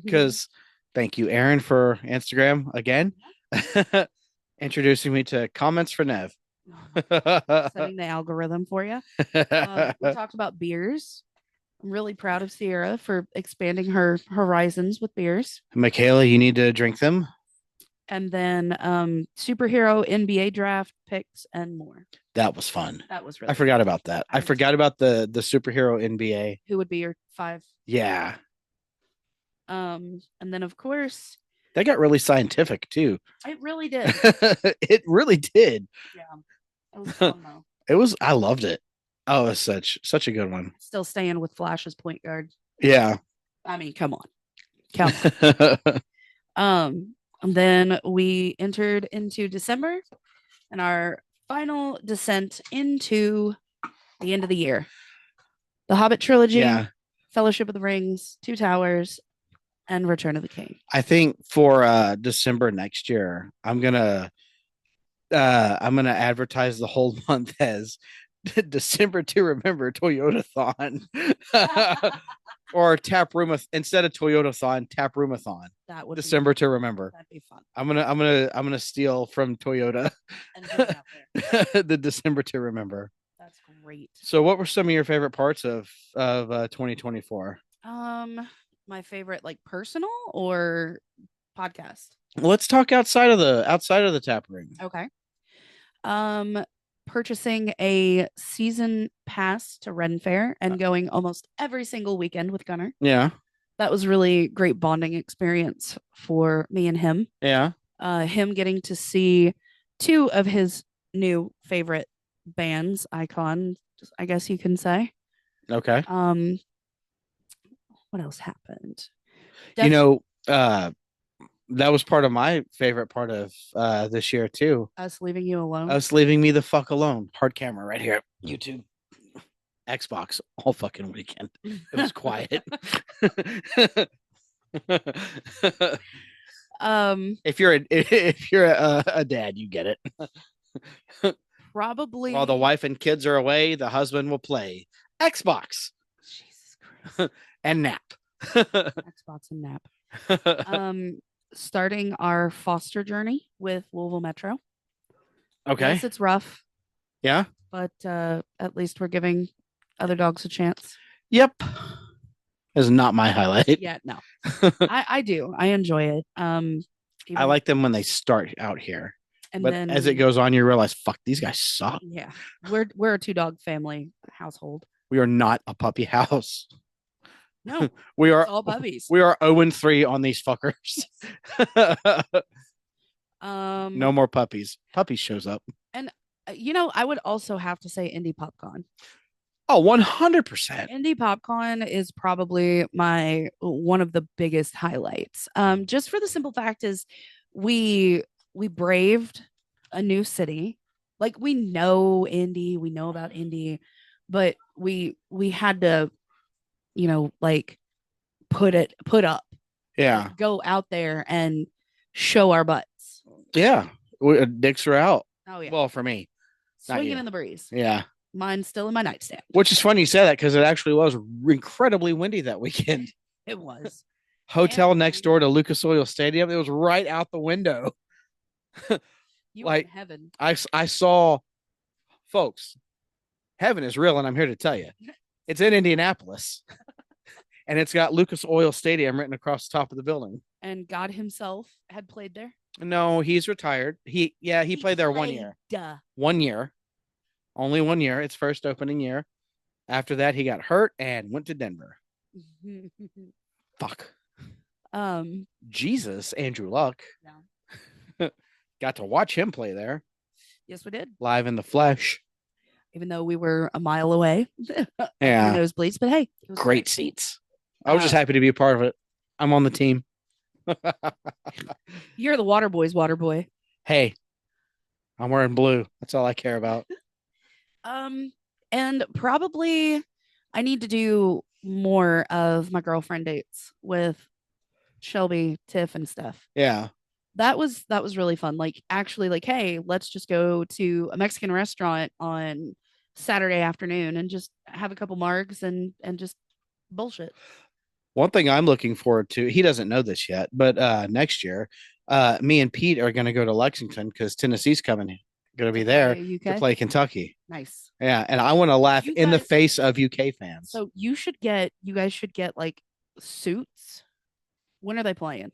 because thank you, Aaron, for Instagram again. Introducing me to comments for Nev. Setting the algorithm for you. We talked about beers. I'm really proud of Sierra for expanding her horizons with beers. Michaela, you need to drink them. And then superhero NBA draft picks and more. That was fun. That was really I forgot about that. I forgot about the superhero NBA. Who would be your 5? Yeah. And then of course that got really scientific too. It really did. It really did. Yeah. It was fun though. I loved it. Oh, it was such a good one. Still staying with Flash as point guard. Yeah. I mean, come on. And then we entered into December and our final descent into the end of the year. The Hobbit trilogy, Fellowship of the Rings, Two Towers, and Return of the King. I think for December next year, I'm gonna advertise the whole month as December to Remember Toyota-thon. Or Taproom instead of Toyota-thon, Taproomathon. That would December to Remember. That'd be fun. I'm gonna steal from Toyota the December to Remember. That's great. So, what were some of your favorite parts of 2024? My favorite, like personal or podcast. Let's talk outside of the tap room. Okay. Purchasing a season pass to Ren Fair and going almost every single weekend with Gunnar. Yeah. That was really great bonding experience for me and him. Yeah. Him getting to see 2 of his new favorite bands, icons, I guess you can say. Okay. What else happened? That was part of my favorite part of this year too. Us leaving you alone. Us leaving me the fuck alone. Hard camera right here. YouTube. Xbox all fucking weekend. It was quiet. If you're a dad, you get it. Probably while the wife and kids are away, the husband will play Xbox. Jesus Christ. And nap. Xbox and nap. Starting our foster journey with Louisville Metro. Okay. Yes, it's rough. Yeah. But at least we're giving other dogs a chance. Yep. Is not my highlight. Yeah, no. I do. I enjoy it. I like them when they start out here. And but then as it goes on, you realize, fuck, these guys suck. Yeah. We're a 2-dog family household. We are not a puppy house. No. We are all puppies. We are 0-3 on these fuckers. No more puppies. Puppies shows up. And I would also have to say Indie Popcorn. Oh, 100%. Indie Popcorn is probably one of the biggest highlights. Just for the simple fact is we braved a new city. Like we know Indy, we know about Indy, but we had to, like put up. Yeah. Go out there and show our butts. Yeah. Dicks are out. Oh yeah. Well, for me. Swinging in the breeze. Yeah. Mine's still in my nightstand. Which is funny you say that because it actually was incredibly windy that weekend. It was. Hotel next door to Lucas Oil Stadium. It was right out the window. You were in heaven. I saw, folks, heaven is real, and I'm here to tell you. It's in Indianapolis. And it's got Lucas Oil Stadium written across the top of the building. And God himself had played there? No, he's retired. He played there 1 year. 1 year. Only 1 year. Its first opening year. After that, he got hurt and went to Denver. Fuck. Jesus, Andrew Luck. Yeah. Got to watch him play there. Yes, we did. Live in the flesh. even though we were a mile away of the Yeah, nosebleeds. But hey, it was great great. seats. I was just happy to be a part of it. I'm on the team. You're the water boy's water boy. Hey, I'm wearing blue. That's all I care about. Um, and probably I need to do more of my girlfriend dates with Shelby, Tiff, and stuff. Yeah. That was really fun. Like actually, like, hey, let's just go to a Mexican restaurant on Saturday afternoon and just have a couple margs and just bullshit. One thing I'm looking forward to, he doesn't know this yet, but next year, me and Pete are going to go to Lexington because Tennessee's coming, going to be there Play to UK. play Kentucky. Nice. Yeah. And I want to laugh You in the guys, face of UK fans. so you guys should get like suits. When are they playing?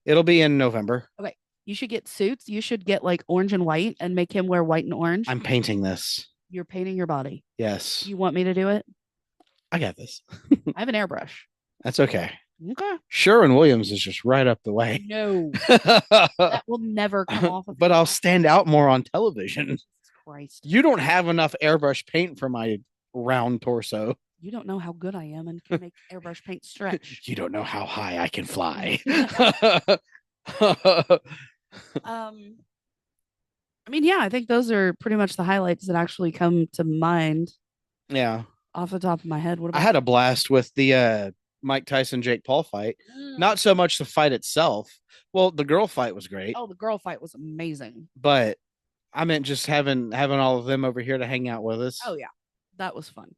It'll be in November. Okay. You should get suits. You should get like orange and white and make him wear white and orange. I'm painting this. You're painting your body. Yes. You want me to do it? I got this. I have an airbrush. That's okay. Okay. Sherwin-Williams is just right up the way. No, that will never come off of But your I'll mouth. stand out more on television. Jesus Christ. You don't have enough airbrush paint for my round torso. You don't know how good I am and can make airbrush paint stretch. You don't know how high I can fly. I mean, yeah, I think those are pretty much the highlights that actually come to mind Yeah. off the top of my head. What I about had a blast with the Mike Tyson Jake Paul fight. Not so much the fight itself. Well, the girl fight was great, Oh, the girl fight was amazing. but I meant just having all of them over here to hang out with us. Oh yeah, that was fun.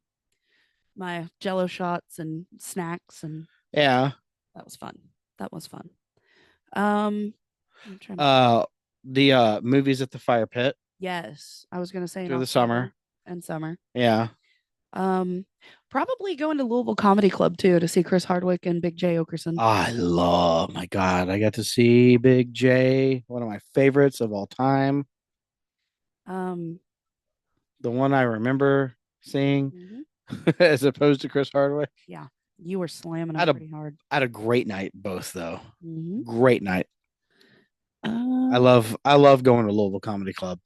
My Jello shots and snacks, and Yeah. that was fun. That was fun. I'm trying to. The movies at the fire pit Yes, I was gonna say in through the October summer. and summer. Yeah. Probably going to Louisville Comedy Club too to see Chris Hardwick and Big J Okerson. I love, my God, I got to see Big J, one of my favorites of all time. Um, The one I remember seeing mhm. as opposed to Chris Hardwick. Yeah, you were slamming I had him a- pretty hard. I had a great night, both though. Mhm. Great night. I Um, love going to Louisville Comedy Club.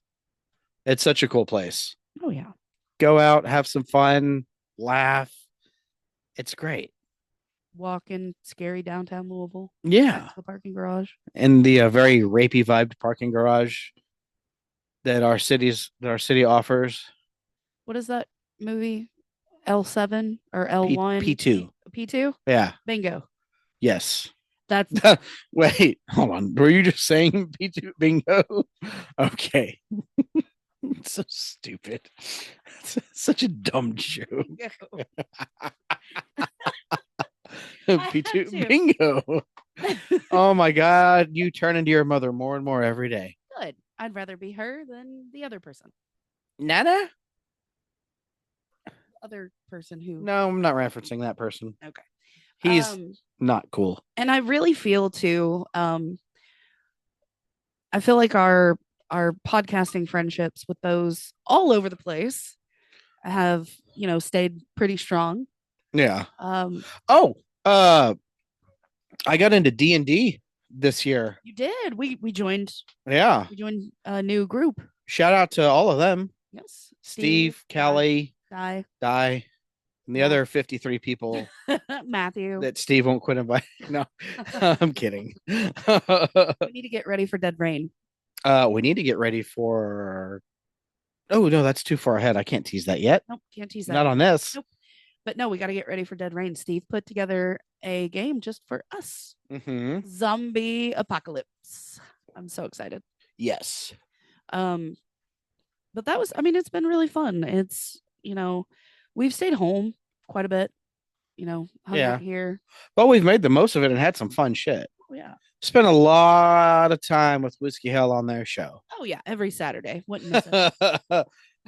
It's such a cool place. oh yeah, Go out, have some fun, laugh. It's great. walking scary downtown Louisville. Yeah. Back to the parking garage. And the very rapey vibed parking garage that our city offers. What is that movie? L7 or L1? P2. P2? Yeah. Bingo. Yes. That's Wait, hold on. Were you just saying P2 bingo? Okay. It's so stupid. It's such a dumb joke. P2 bingo. Oh my God. You turn into your mother more and more every day. good. I'd rather be her than the other person. Nada? Other person who. No, I'm not referencing that person. Okay. He's not cool. And I really feel too. I feel like our podcasting friendships with those all over the place have stayed pretty strong. Yeah. Um, Oh, I got into D&D this year. you did. We joined. Yeah. We joined a new group. Shout out to all of them. Yes. Steve, Callie, Di, Di, and the other 53 people Matthew. that Steve won't quit inviting. No, I'm kidding. We need to get ready for Dead Rain. We need to get ready for. Oh no, that's too far ahead. I can't tease that yet. Nope, can't tease that. Not on this. Nope. But no, we got to get ready for Dead Rain. Steve put together a game just for us. Mm-hmm. Zombie apocalypse. I'm so excited. Yes. But that was, I mean, it's been really fun. It's, we've stayed home quite a bit, hung Yeah. out here. But we've made the most of it and had some fun shit. Oh, yeah. Spent a lot of time with Whiskey Hell on their show. Oh, yeah. Every Saturday. Wouldn't miss it.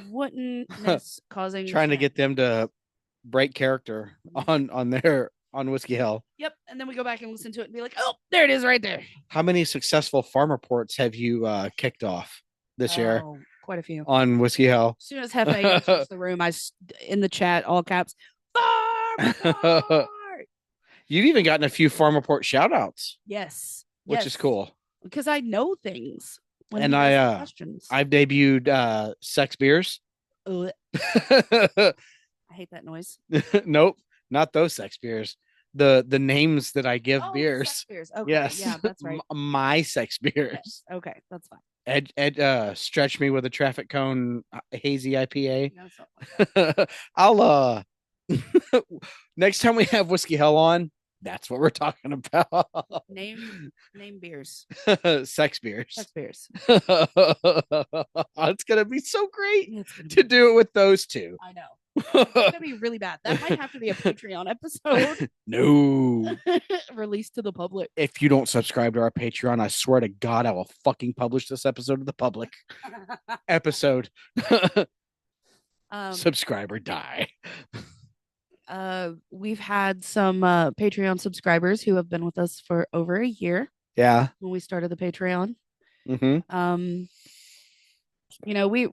Wouldn't miss causing. Trying to get them to break character on Whiskey Hell. Yep. And then we go back and listen to it and be like, oh, there it is right there. How many successful farm reports have you kicked off this year Oh, quite a few. on Whiskey Hell? As soon as Hefe enters the room, in the chat, all caps, farm report! You've even gotten a few farm report shout outs, Yes. which is cool. Because I know things. And I've debuted sex beers. Ugh. I hate that noise. Nope, not those sex beers. The names that I give Oh, the sex beers. beers. Okay, Yes, yeah, that's right. my sex Yes. beers. Okay, that's fine. Stretch me with a traffic cone hazy IPA. No, something like that. I'll next time we have Whiskey Hell on, that's what we're talking about. Name beers. Sex beers. Sex beers. It's gonna be so great It's gonna to be. do it with those two. I know. It's gonna be really bad. That might have to be a Patreon episode No. released to the public. If you don't subscribe to our Patreon, I swear to God, I will fucking publish this episode to the public. Episode. Subscriber die. We've had some Patreon subscribers who have been with us for over a year Yeah. when we started the Patreon. Mm-hmm.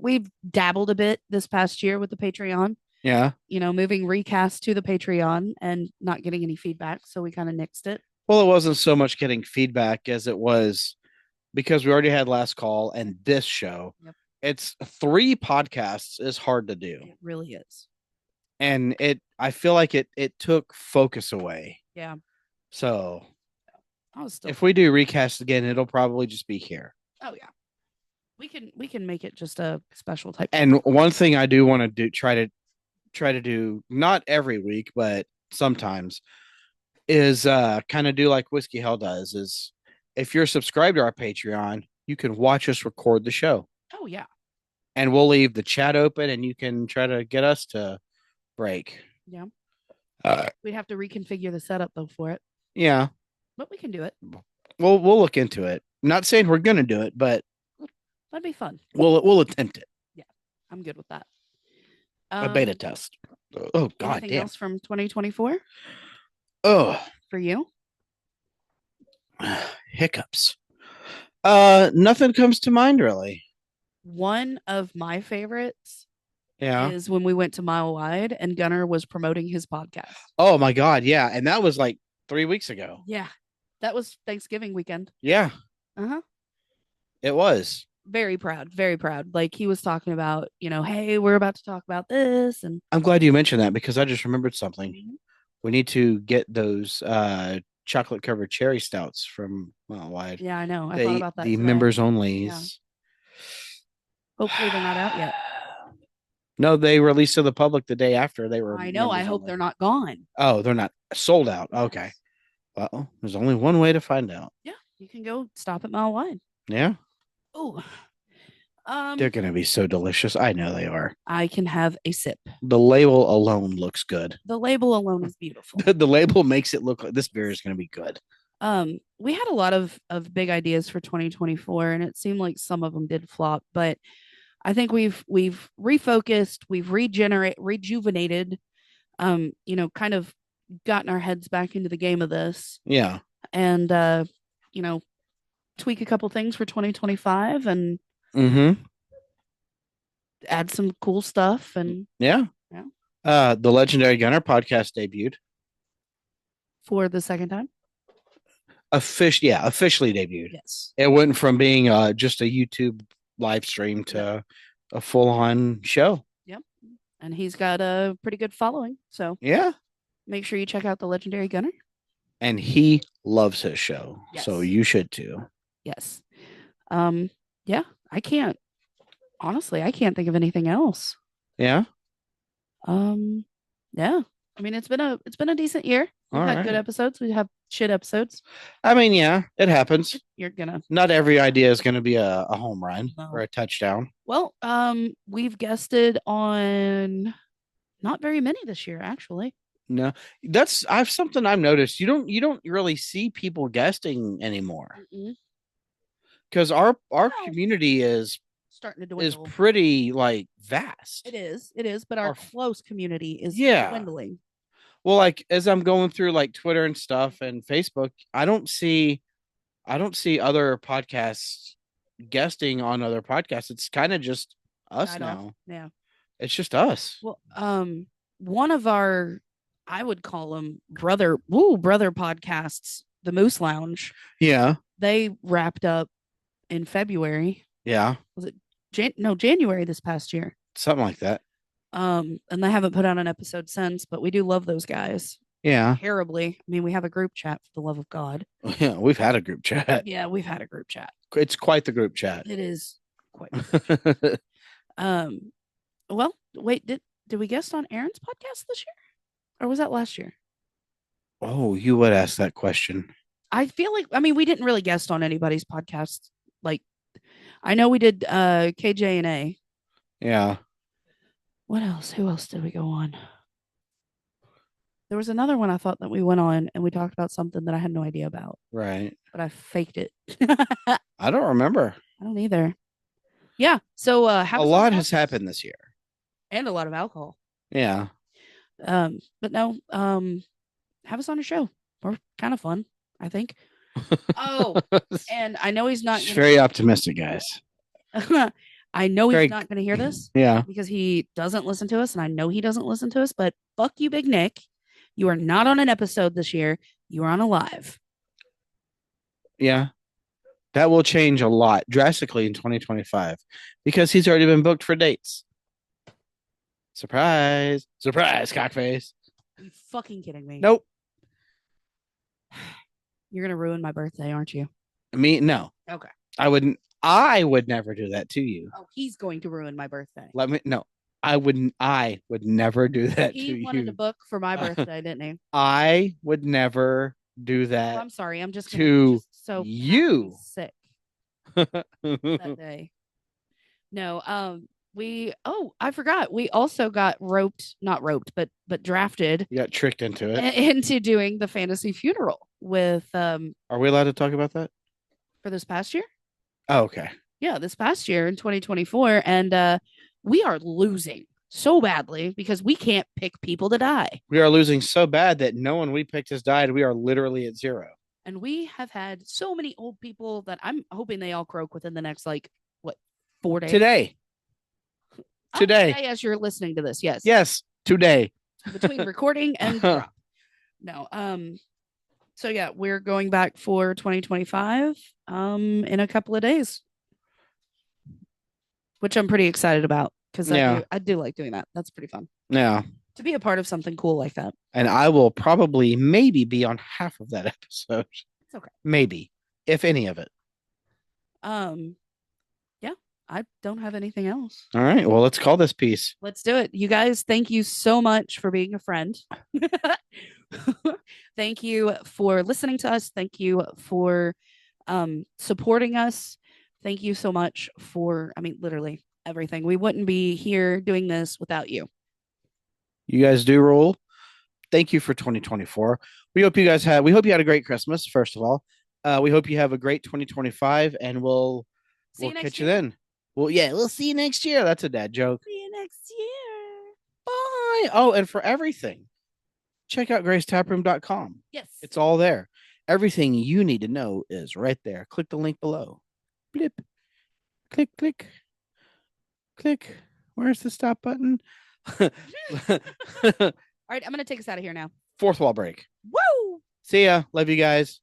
We've dabbled a bit this past year with the Patreon. Yeah. Moving recast to the Patreon and not getting any feedback, so we kind of nixed it. Well, it wasn't so much getting feedback as it was because we already had last call and this show. Yep. It's 3 podcasts is hard to do. It really is. And I feel like it took focus away. Yeah. So Still if we do recast again, it'll probably just be here. Oh yeah. We can make it just a special type. And one thing I do want to do try to do not every week, but sometimes is kind of do like Whiskey Hell does is if you're subscribed to our Patreon, you can watch us record the show. Oh yeah. And we'll leave the chat open and you can try to get us to break. Yeah. We'd have to reconfigure the setup though for it. Yeah. But we can do it. We'll look into it. Not saying we're gonna do it, but that'd be fun. We'll attempt it. Yeah. I'm good with that. A beta test. Oh god anything damn. else from 2024? Oh. For you? Hiccups. Nothing comes to mind really. One of my favorites Yeah. is when we went to Mile Wide and Gunnar was promoting his podcast. Oh my god, yeah. And that was like 3 weeks ago. Yeah. That was Thanksgiving weekend. Yeah. Uh-huh. It was. Very proud, very proud. Like he was talking about, hey, we're about to talk about this. And I'm glad you mentioned that because I just remembered something. Mhm. We need to get those chocolate covered cherry stouts from Mile Wide. Yeah, I know. I thought about that. The today. members only. Yeah. Hopefully they're not out yet. No, they released to the public the day after they were. I know. I hope they're not gone. Oh, they're not sold out. Okay. Well, there's only one way to find out. Yeah, you can go stop at Mile Wide. Yeah. Oh. They're gonna be so delicious. I know they are. I can have a sip. The label alone looks good. The label alone is beautiful. The label makes it look like this beer is gonna be good. We had a lot of big ideas for 2024, and it seemed like some of them did flop, but I think we've refocused, we've rejuvenated, kind of gotten our heads back into the game of this. Yeah. And tweak a couple things for 2025 and add some cool stuff and yeah. The Legendary Gunner podcast debuted for the second time. Officially debuted. Yes. It went from being just a YouTube live stream to a full-on show. Yep. And he's got a pretty good following. So yeah. Make sure you check out the Legendary Gunner. And he loves his show. Yes. So you should too. Yes. Yeah, I can't think of anything else. Yeah. Yeah. I mean, it's been a decent year. We've had good episodes. We have shit episodes. I mean, yeah, it happens. Not every idea is gonna be a home run or a touchdown. Well, we've guested on not very many this year, actually. No, that's something I've noticed. You don't really see people guesting anymore because our community is starting to dwindle. Is pretty like vast. It is, but our close community is dwindling. Well, like as I'm going through like Twitter and stuff and Facebook, I don't see other podcasts guesting on other podcasts. It's kind of just us now. Yeah, it's just us. Well, one of our, I would call them brother podcasts, the Moose Lounge. Yeah, they wrapped up in February. Yeah, was it January this past year? Something like that. And they haven't put out an episode since, but we do love those guys Yeah. terribly. I mean, we have a group chat for the love of God. Yeah, we've had a group chat. Yeah, we've had a group chat. It's quite the group chat. It is quite. Um, well, wait, did we guest on Aaron's podcast this year, or was that last year? Oh, you would ask that question. I feel like I mean we didn't really guest on anybody's podcast. Like I know we did KJ and A. Yeah. What else? Who else did we go on? There was another one I thought that we went on and we talked about something that I had no idea about, Right. but I faked it. I don't remember. I don't either. Yeah. So A lot has happened this year. and a lot of alcohol. Yeah. But no, have us on a show. We're kind of fun, I think. Oh, and I know he's not very optimistic, guys. I know Very- he's not going to hear this Yeah. because he doesn't listen to us, and I know he doesn't listen to us. But fuck you, Big Nick. You are not on an episode this year. You are on a live. Yeah. That will change a lot drastically in 2025 because he's already been booked for dates. Surprise. Surprise, cockface. Are you fucking kidding me? Nope. You're gonna ruin my birthday, aren't you? Me, no. Okay. I would never do that to you. Oh, he's going to ruin my birthday. No. I would never do that to He wanted you. to book for my birthday, didn't he? I would never do Oh, that I'm sorry. I'm just to just so you. sick that day. No, I forgot. We also got not roped, but drafted You got tricked into it. into doing the fantasy funeral with Are we allowed to talk about that? for this past year. Oh, okay. Yeah, this past year in 2024, and we are losing so badly because we can't pick people to die, We are losing so bad that no one we picked has died. We are literally at 0. and we have had so many old people that I'm hoping they all croak within the next like what 4 days Today. Today. as you're listening to this. Yes, Yes, today. between recording and drop. No, so yeah, we're going back for 2025 in a couple of days, which I'm pretty excited about because Yeah. I do like doing that. That's pretty fun Yeah. to be a part of something cool like that. And I will probably maybe be on half of that episode. It's okay. Maybe, if any of it. Yeah, I don't have anything else. All right. Well, let's call this piece. Let's do it. You guys, thank you so much for being a friend. Thank you for listening to us. Thank you for supporting us. Thank you so much for, I mean, literally everything. We wouldn't be here doing this without you. You guys do rule. Thank you for 2024. We hope you had a great Christmas, first of all. We hope you have a great 2025, and we'll catch you then. Well, yeah, we'll see you next year. That's a dad joke. See you next year. Bye. Oh, and for everything, check out gracetaproom.com. Yes. It's all there. Everything you need to know is right there. Click the link below. Blip. Click, click, click. Where's the stop button? All right, I'm going to take us out of here now. Fourth wall break. Woo! See ya. Love you guys.